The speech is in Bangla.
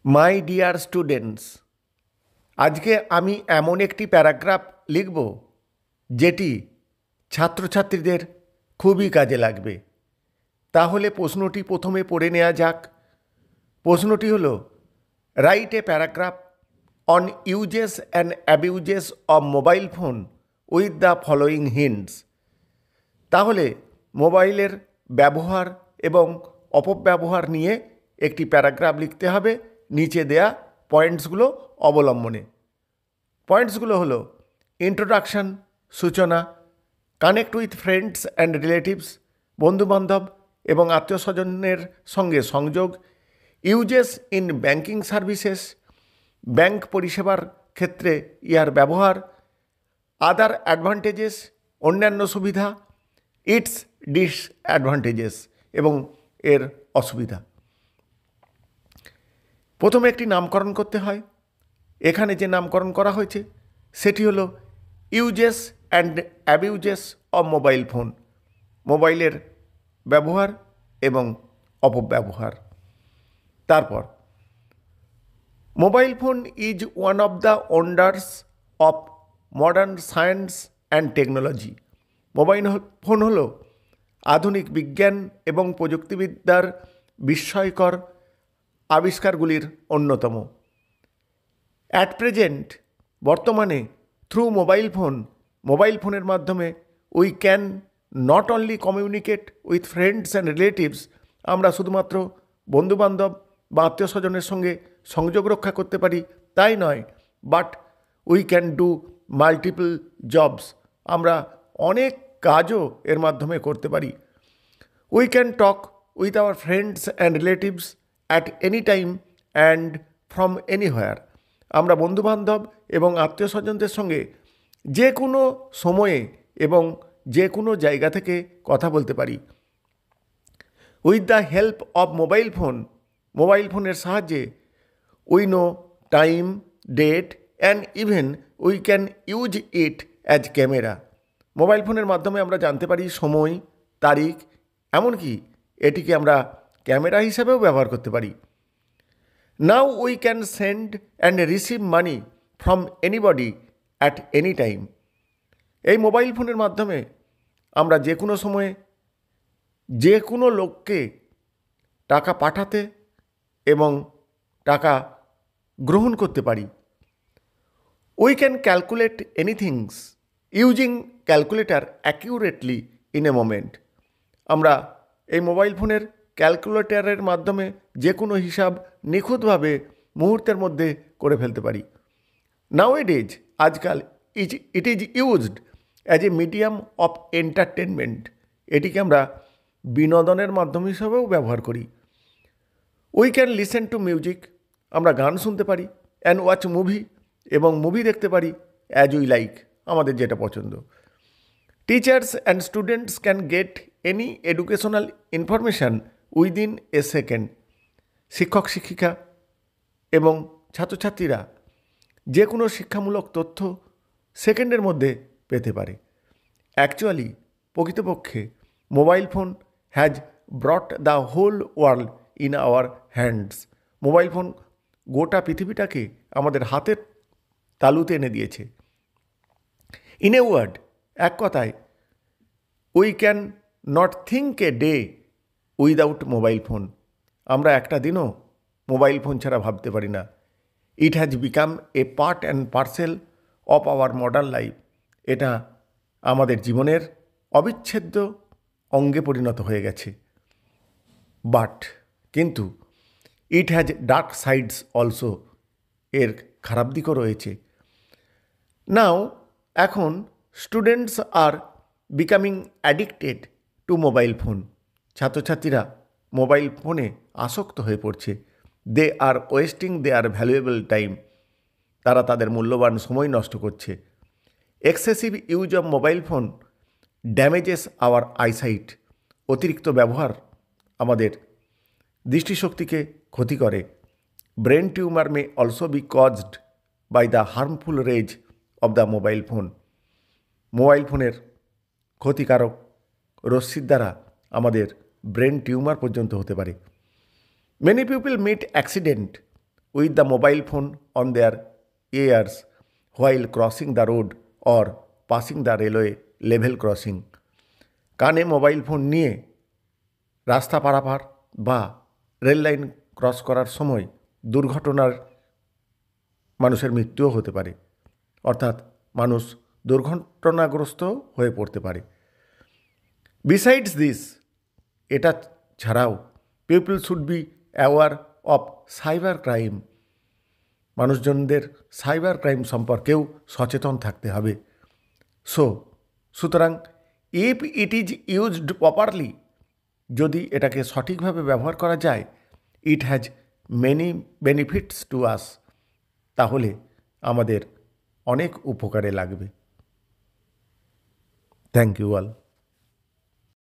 মাই ডিয়ার স্টুডেন্টস, আজকে আমি এমন একটি প্যারাগ্রাফ লিখব যেটি ছাত্রছাত্রীদের খুবই কাজে লাগবে। তাহলে প্রশ্নটি প্রথমে পড়ে নেওয়া যাক। প্রশ্নটি হলো, write a paragraph on uses and abuses of mobile phone with the following hints. তাহলে মোবাইলের ব্যবহার এবং অপব্যবহার নিয়ে একটি প্যারাগ্রাফ লিখতে হবে নিচে দেয়া পয়েন্টসগুলো অবলম্বনে। পয়েন্টসগুলো হলো ইন্ট্রোডাকশন, সূচনা; connect with friends and relatives, বন্ধুবান্ধব এবং আত্মীয় স্বজনের সঙ্গে সংযোগ; uses in banking services, bank পরিষেবার ক্ষেত্রে ইহার ব্যবহার; আদার অ্যাডভান্টেজেস, অন্যান্য সুবিধা; ইটস ডিসঅ্যাডভান্টেজেস এবং এর অসুবিধা। প্রথমে একটি নামকরণ করতে হয়। এখানে যে নামকরণ করা হয়েছে সেটি হলো uses and abuses of mobile phone, মোবাইলের ব্যবহার এবং অপব্যবহার। তারপর, mobile phone is one of the wonders of modern science and technology. Mobile phone হলো আধুনিক বিজ্ঞান এবং প্রযুক্তিবিদ্যার বিস্ময়কর আবিষ্কারগুলির অন্যতম। অ্যাট প্রেজেন্ট, বর্তমানে, থ্রু মোবাইল ফোনের মাধ্যমে we can not only communicate with friends and relatives, আমরা শুধুমাত্র বন্ধুবান্ধব বা আত্মীয় স্বজনের সঙ্গে সংযোগ রক্ষা করতে পারি তাই নয়, but we can do multiple jobs, আমরা অনেক কাজও এর মাধ্যমে করতে পারি। We can talk with our friends and relatives at any time and from anywhere, আমরা বন্ধুবান্ধব এবং আত্মীয় স্বজনদের সঙ্গে যে কোনো সময়ে এবং যে কোনো জায়গা থেকে কথা বলতে পারি। With the help of mobile ফোনের সাহায্যে we know time, date and even we can use it as camera. Mobile ফোনের মাধ্যমে আমরা জানতে পারি সময়, তারিখ, এমনকি এটিকে আমরা ক্যামেরা হিসেবেও ব্যবহার করতে পারি। Now we can send and receive money from anybody at any time. এই মোবাইল ফোনের মাধ্যমে আমরা যে কোনো সময়ে যে কোনো লোককে টাকা পাঠাতে এবং টাকা গ্রহণ করতে পারি। We can calculate anythings using calculator accurately in a moment. আমরা এই মোবাইল ফোনের ক্যালকুলেটরের মাধ্যমে যে কোনো হিসাব নিখুঁতভাবে মুহূর্তের মধ্যে করে ফেলতে পারি। নাওএডেজ, আজকাল, ইট is used as a medium of entertainment, এটিকে আমরা বিনোদনের মাধ্যম হিসাবেও ব্যবহার করি। We can listen to music, আমরা গান শুনতে পারি। অ্যান্ড ওয়াচ মুভি, এবং মুভি দেখতে পারি অ্যাজ উই লাইক, আমাদের যেটা পছন্দ। Teachers and students can get any educational information within a second. শিক্ষক শিক্ষিকা এবং ছাত্রছাত্রীরা যে কোনো শিক্ষামূলক তথ্য সেকেন্ডের মধ্যে পেতে পারে। অ্যাকচুয়ালি, প্রকৃতপক্ষে mobile phone has brought the whole world in our hands. Mobile phone গোটা পৃথিবীটাকে আমাদের হাতের তালুতে এনে দিয়েছে। ইন এ ওয়ার্ড, এক কথায়, we can not think a day without mobile phone. আমরা একটা দিনও মোবাইল ফোন ছাড়া ভাবতে পারি না। It has become a part and parcel of our modern life. এটা আমাদের জীবনের অবিচ্ছেদ্য অঙ্গে পরিণত হয়ে গেছে। কিন্তু it has dark sides also, এর খারাপ দিকও রয়েছে। নাও, এখন, students are becoming addicted to mobile phone. ছাত্রছাত্রীরা মোবাইল ফোনে আসক্ত হয়ে পড়ছে। দে are wasting there valuable time, তারা তাদের মূল্যবান সময় নষ্ট করছে। Excessive use of mobile phone damages our eyesight, অতিরিক্ত ব্যবহার আমাদের দৃষ্টিশক্তিকে ক্ষতি করে। Brain tumour may also be caused by the harmful rays of the mobile phone. Mobile ফোনের ক্ষতিকারক রশ্মির দ্বারা আমাদের ব্রেন টিউমার পর্যন্ত হতে পারে। Many people meet accident with the mobile phone on their ears while crossing the road or passing the railway level crossing. কানে মোবাইল ফোন নিয়ে রাস্তা পারাপার বা রেল লাইন ক্রস করার সময় দুর্ঘটনার মানুষের মৃত্যুও হতে পারে, অর্থাৎ মানুষ দুর্ঘটনাগ্রস্ত হয়ে পড়তে পারে। বিসাইডস দিস, এটা ছাড়াও people should be aware of cyber crime, মানুষজনদের সাইবার ক্রাইম সম্পর্কেও সচেতন থাকতে হবে। সুতরাং if it is used properly, যদি এটাকে সঠিকভাবে ব্যবহার করা যায়, it has many benefits to us, তাহলে আমাদের অনেক উপকারে লাগবে। Thank you all.